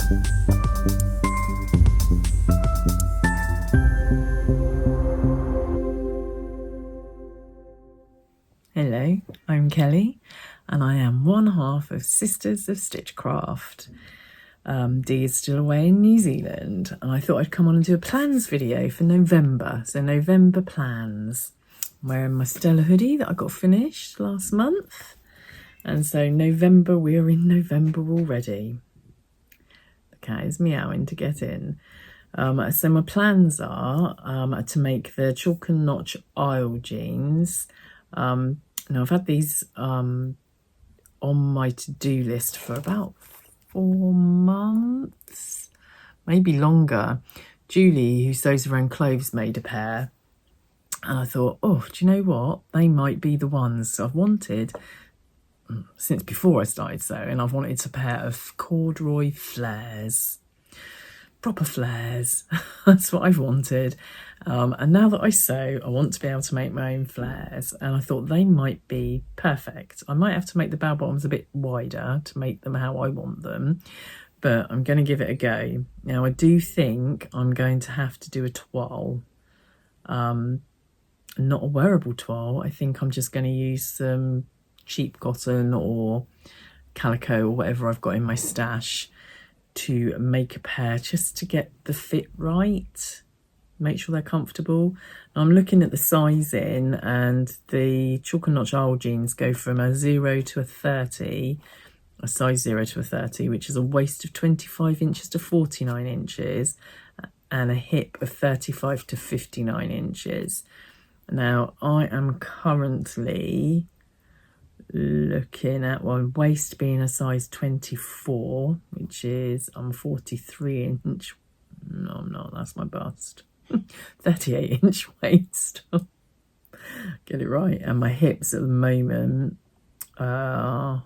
Hello, I'm Kelly and I am one half of Sisters of Stitchcraft. Dee is still away in New Zealand and I thought I'd come on and do a plans video for November. So November plans. I'm wearing my Stella hoodie that I got finished last month. And so November, we're in November already. The cat is meowing to get in. So my plans are to make the chalk and notch aisle jeans. Now I've had these on my to-do list for about 4 months, maybe longer. Julie, who sews around clothes, made a pair and I thought, oh, do you know what? They might be the ones I've wanted since before I started sewing. I've wanted a pair of corduroy flares. Proper flares. That's what I've wanted. And now that I sew, I want to be able to make my own flares, and I thought they might be perfect. I might have to make the bell bottoms a bit wider to make them how I want them, but I'm going to give it a go. Now I do think I'm going to have to do a toile, not a wearable toile. I think I'm just going to use some cheap cotton or calico or whatever I've got in my stash to make a pair, just to get the fit right, make sure they're comfortable. I'm looking at the sizing, and the chalk and notch aisle jeans go from a 0 to a 30, a size 0 to a 30, which is a waist of 25 inches to 49 inches and a hip of 35 to 59 inches. Now I am currently looking at my waist being a size 24, which is, I'm 43 inch. No, I'm not, that's my bust. 38 inch waist. Get it right. And my hips at the moment are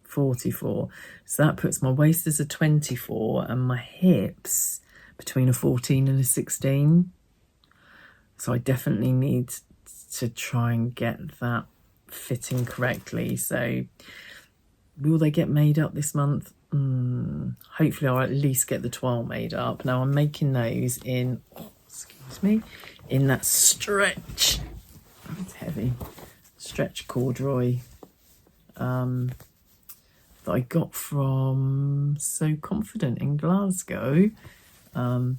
44. So that puts my waist as a 24 and my hips between a 14 and a 16. So I definitely need to try and get that fitting correctly. So will they get made up this month? Hopefully I'll at least get the toile made up. Now I'm making those in, excuse me, in that stretch, it's heavy, stretch corduroy that I got from So Confident in Glasgow in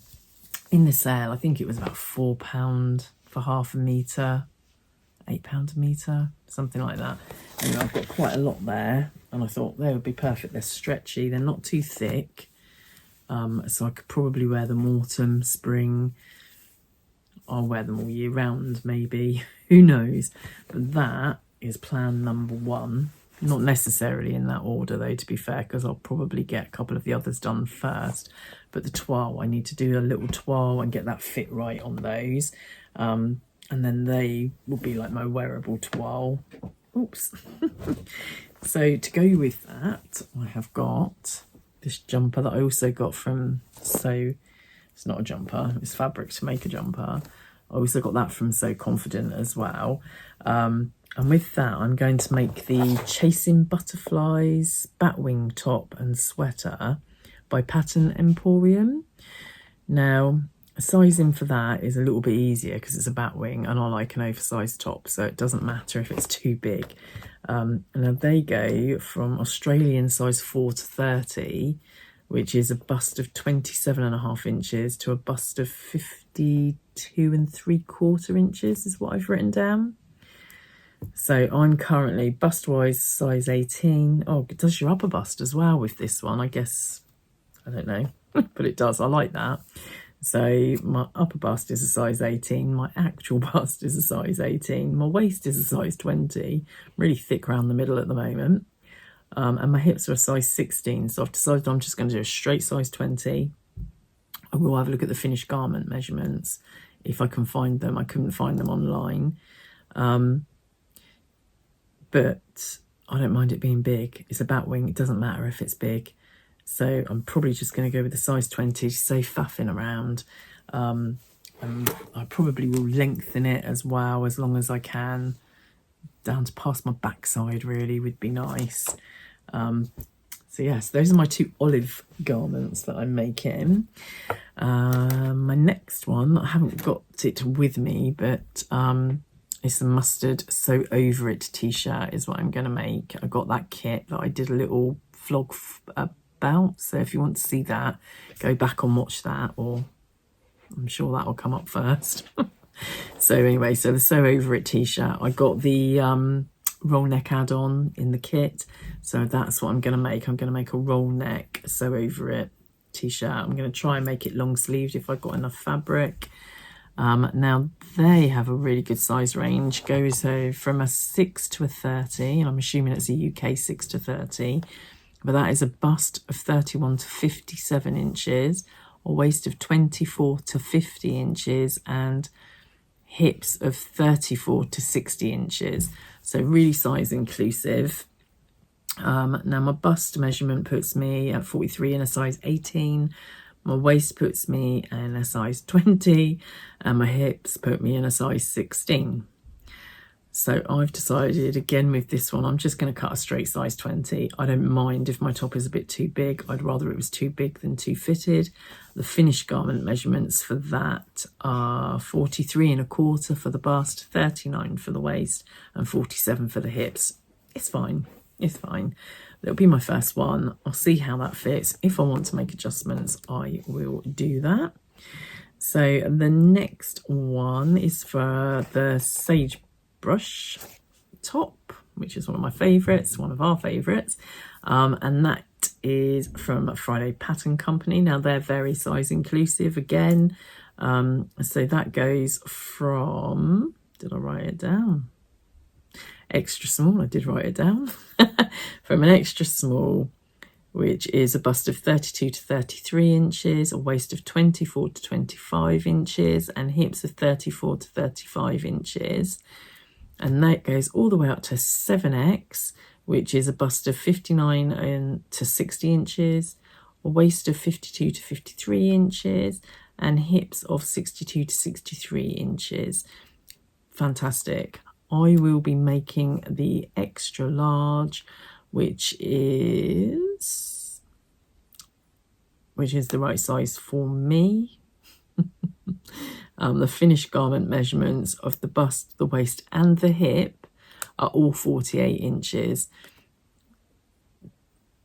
the sale. I think it was about £4 for half a metre, £8 a metre, something like that. Anyway, I've got quite a lot there and I thought they would be perfect. They're stretchy, they're not too thick, so I could probably wear them autumn, spring. I'll wear them all year round maybe, who knows. But that is plan number 1. Not necessarily in that order though, to be fair, because I'll probably get a couple of the others done first. But the toile, I need to do a little toile and get that fit right on those. And then they will be like my wearable toile. Oops. So to go with that, I have got this jumper that I also got from it's not a jumper, it's fabric to make a jumper. I also got that from So Confident as well. And with that, I'm going to make the Chasing Butterflies batwing top and sweater by Pattern Emporium. Now, sizing for that is a little bit easier because it's a batwing and I like an oversized top, so it doesn't matter if it's too big. Now they go from Australian size 4 to 30, which is a bust of 27.5 inches to a bust of 52.75 inches is what I've written down. So I'm currently bust wise size 18. Oh, it does your upper bust as well with this one, I guess. I don't know, but it does. I like that. So my upper bust is a size 18, my actual bust is a size 18, my waist is a size 20, really thick around the middle at the moment, and my hips are a size 16, so I've decided I'm just going to do a straight size 20. I will have a look at the finished garment measurements if I can find them. I couldn't find them online, but I don't mind it being big. It's a batwing, it doesn't matter if it's big. So I'm probably just going to go with the size 20 to save faffing around. And I probably will lengthen it as well, as long as I can, down to past my backside really would be nice. So So yes, those are my 2 olive garments that I'm making. My next one, I haven't got it with me, but it's the mustard sew over it t-shirt is what I'm going to make. I got that kit that I did a little vlog about, so if you want to see that, go back and watch that, or I'm sure that will come up first. So anyway, so the sew over it t-shirt, I got the roll neck add-on in the kit, so that's what I'm going to make. I'm going to make a roll neck sew over it t-shirt. I'm going to try and make it long sleeved if I've got enough fabric. Now they have a really good size range, goes from a 6 to a 30, and I'm assuming it's a UK 6 to 30, but that is a bust of 31 to 57 inches, a waist of 24 to 50 inches, and hips of 34 to 60 inches. So really size inclusive. Now my bust measurement puts me at 43 in a size 18. My waist puts me in a size 20, and my hips put me in a size 16. So I've decided again with this one, I'm just going to cut a straight size 20. I don't mind if my top is a bit too big. I'd rather it was too big than too fitted. The finished garment measurements for that are 43 and a quarter for the bust, 39 for the waist, and 47 for the hips. It's fine. It's fine. It'll be my first one. I'll see how that fits. If I want to make adjustments, I will do that. So the next one is for the sagebrush top, which is one of my favourites, one of our favourites. And that is from Friday Pattern Company. Now they're very size inclusive again. So that goes from, did I write it down? Extra small, I did write it down. From an extra small, which is a bust of 32 to 33 inches, a waist of 24 to 25 inches, and hips of 34 to 35 inches. And that goes all the way up to 7X, which is a bust of 59 to 60 inches, a waist of 52 to 53 inches, and hips of 62 to 63 inches. Fantastic. I will be making the extra large, which is the right size for me. The finished garment measurements of the bust, the waist and the hip are all 48 inches.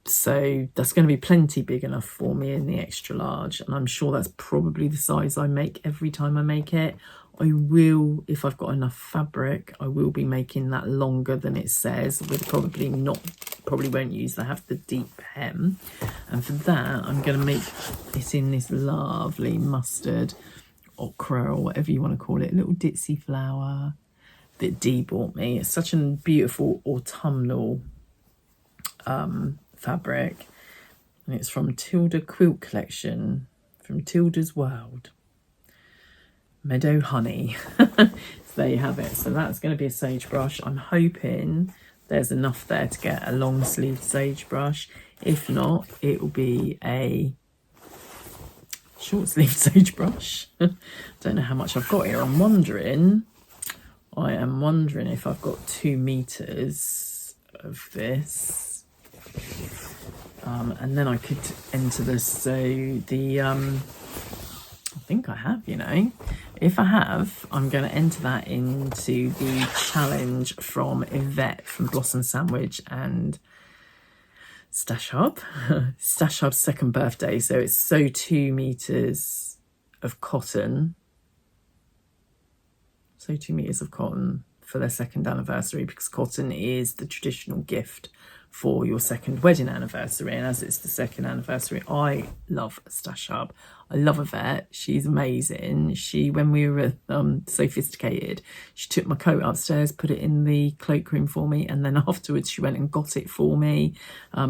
So that's going to be plenty big enough for me in the extra large. And I'm sure that's probably the size I make every time I make it. I will, if I've got enough fabric, I will be making that longer than it says. We'll probably won't use that, have the deep hem. And for that, I'm going to make it in this lovely mustard, ochre, or whatever you want to call it, little ditzy flower that Dee bought me. It's such a beautiful autumnal fabric. And it's from Tilda Quilt Collection, from Tilda's World. Meadow Honey. So there you have it. So that's going to be a sagebrush. I'm hoping there's enough there to get a long sleeved sagebrush. If not, it will be a short sleeved sagebrush. Don't know how much I've got here. I am wondering if I've got 2 meters of this. And then I could enter this. So the I think I have, you know. If I have, I'm going to enter that into the challenge from Yvette from Blossom Sandwich and Stash Hub. Stash Hub's 2nd birthday. So it's sew 2 meters of cotton. So 2 meters of cotton for their 2nd anniversary, because cotton is the traditional gift for your 2nd wedding anniversary, and as it's the 2nd anniversary, I love Stash Hub. I love Yvette. She's amazing. When we were Sophisticated, she took my coat upstairs, put it in the cloakroom for me, and then afterwards she went and got it for me,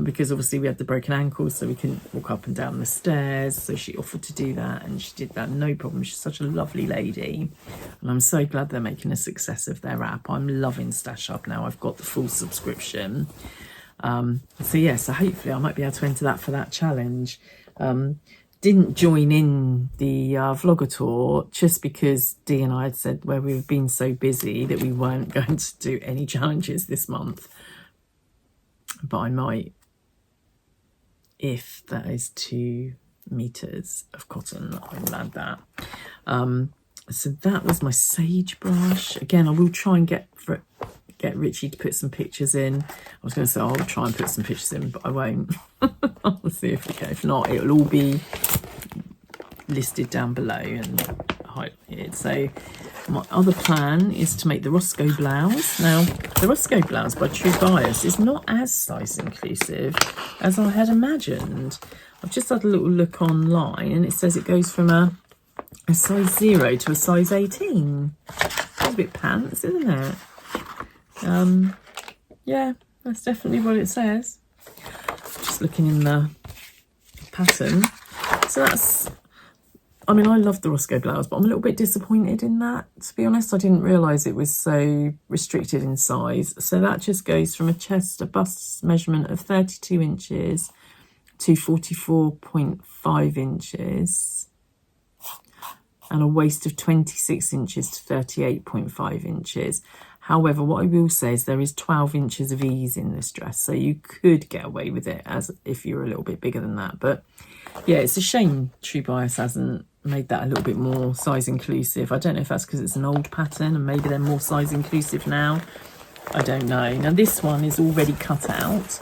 because obviously we had the broken ankles, so we couldn't walk up and down the stairs, so she offered to do that, and she did that, no problem. She's such a lovely lady, and I'm so glad they're making a success of their app. I'm loving Stash Hub now. I've got the full subscription. So yeah, so hopefully I might be able to enter that for that challenge. Didn't join in the vlogger tour just because Dee and I had said where we've been so busy that we weren't going to do any challenges this month, but I might if that is 2 meters of cotton, I will add that. So that was my sagebrush. Again, I will try and get Richie to put some pictures in. I was going to say I'll try and put some pictures in, but I won't. I'll see if we can. If not, it'll all be listed down below and highlighted. So my other plan is to make the Roscoe blouse. Now, the Roscoe blouse by True Bias is not as size inclusive as I had imagined. I've just had a little look online and it says it goes from a size 0 to a size 18. That's a bit pants, isn't it? Yeah, that's definitely what it says. Just looking in the pattern. So that's, I mean, I love the Roscoe blouse, but I'm a little bit disappointed in that, to be honest. I didn't realise it was so restricted in size. So that just goes from a bust measurement of 32 inches to 44.5 inches. And a waist of 26 inches to 38.5 inches. However, what I will say is there is 12 inches of ease in this dress, so you could get away with it as if you're a little bit bigger than that. But yeah, it's a shame True Bias hasn't made that a little bit more size inclusive. I don't know if that's because it's an old pattern and maybe they're more size inclusive now. I don't know. Now this one is already cut out.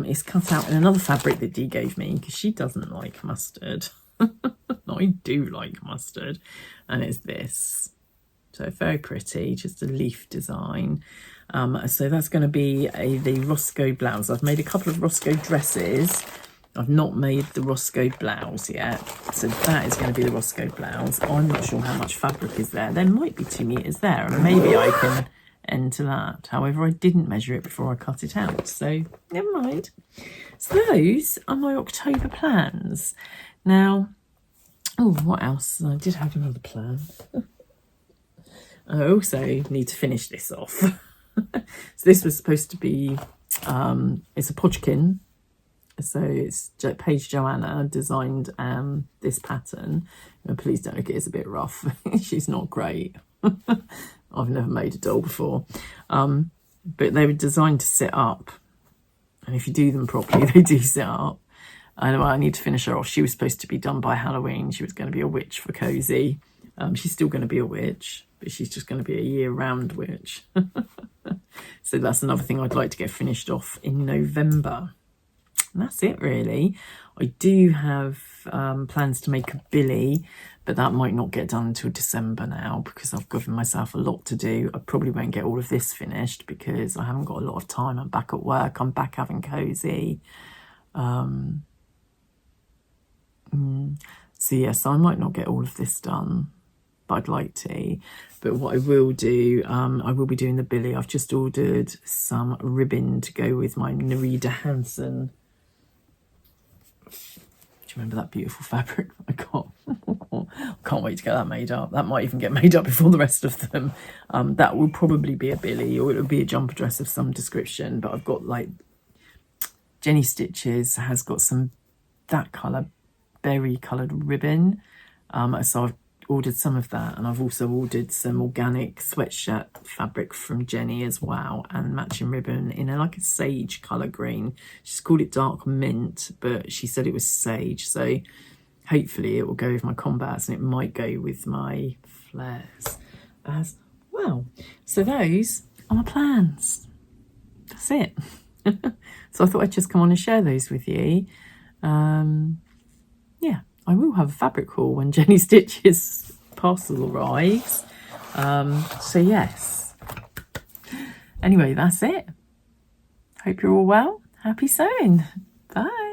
It's cut out in another fabric that Dee gave me because she doesn't like mustard. I do like mustard, and it's this. So very pretty, just a leaf design. So that's going to be the Roscoe blouse. I've made a couple of Roscoe dresses. I've not made the Roscoe blouse yet. So that is going to be the Roscoe blouse. I'm not sure how much fabric is there. There might be 2 meters there, and maybe I can enter that. However, I didn't measure it before I cut it out, so never mind. So those are my October plans. Now, oh, what else? I did have another plan. I also need to finish this off. So this was supposed to be, it's a podkin. So it's Paige Joanna designed this pattern. Please don't look, it is a bit rough. She's not great. I've never made a doll before. But they were designed to sit up. And if you do them properly, they do sit up. Anyway, I need to finish her off. She was supposed to be done by Halloween. She was going to be a witch for Cozy. She's still going to be a witch, but she's just going to be a year-round witch. So that's another thing I'd like to get finished off in November. And that's it, really. I do have plans to make a Billy, but that might not get done until December now because I've given myself a lot to do. I probably won't get all of this finished because I haven't got a lot of time. I'm back at work. I'm back having Cozy. So yes, I might not get all of this done, but I'd like to. But what I will do, I will be doing the Billy. I've just ordered some ribbon to go with my Nerida Hansen. Do you remember that beautiful fabric I got? Can't wait to get that made up. That might even get made up before the rest of them. That will probably be a Billy, or it'll be a jumper dress of some description. But I've got, like, Jenny Stitches has got some that colour, berry coloured ribbon, so I've ordered some of that, and I've also ordered some organic sweatshirt fabric from Jenny as well, and matching ribbon in like a sage colour green. She's called it dark mint, but she said it was sage, so hopefully it will go with my combats and it might go with my flares as well. So those are my plans. That's it. So I thought I'd just come on and share those with you. Yeah, I will have a fabric haul when Jenny Stitch's parcel arrives. So yes. Anyway, that's it. Hope you're all well. Happy sewing. Bye.